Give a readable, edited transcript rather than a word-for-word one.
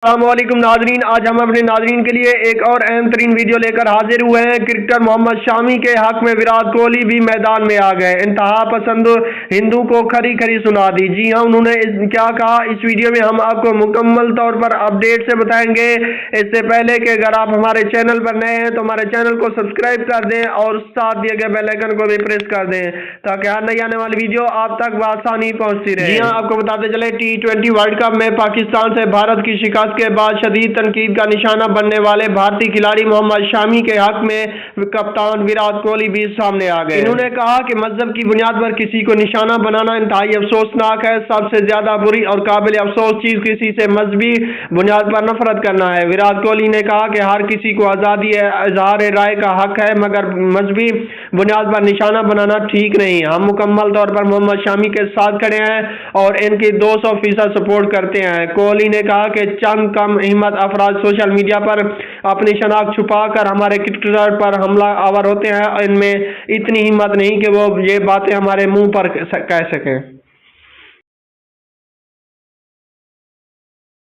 अस्सलामुअलैकुम नाजरीन, आज हम अपने नाजरीन के लिए एक और अहम तरीन वीडियो लेकर हाजिर हुए हैं। क्रिकेटर मोहम्मद शामी के हक में विराट कोहली भी मैदान में आ गए। इंतहा पसंद हिंदू को खरी खरी सुना दी। जी हाँ, उन्होंने क्या कहा इस वीडियो में हम आपको मुकम्मल तौर पर अपडेट से बताएंगे। इससे पहले कि अगर आप हमारे चैनल पर नए हैं तो हमारे चैनल को सब्सक्राइब कर दें और साथ दिए गए बेल आइकन को भी प्रेस कर दें ताकि हर नई आने वाली वीडियो आप तक आसानी पहुंचती रहे। जी हाँ, आपको बताते चले T20 वर्ल्ड कप में पाकिस्तान से भारत की शिकस्त के बाद शदीद तनकीद का निशाना बनने वाले भारतीय खिलाड़ी मोहम्मद शामी के हक में कप्तान विराट कोहली भी सामने आ गए। इन्होंने कहा कि मजहब की बुनियाद पर किसी को निशाना बनाना इंतहाई अफसोसनाक है। सबसे ज्यादा बुरी और काबिल अफसोस चीज किसी से मजहबी बुनियाद पर नफरत करना है। विराट कोहली ने कहा कि हर किसी को आज़ादी इजहार राय का हक है, मगर मजहबी बुनियाद पर निशाना बनाना ठीक नहीं। हम मुकम्मल तौर पर मोहम्मद शामी के साथ खड़े हैं और इनकी 200% सपोर्ट करते हैं। कोहली ने कहा कि चंद कम हिम्मत अफराद सोशल मीडिया पर अपनी शनाख्त छुपा कर हमारे क्रिकेटर पर हमला आवर होते हैं। इनमें इतनी हिम्मत नहीं कि वो ये बातें हमारे मुंह पर कह सकें।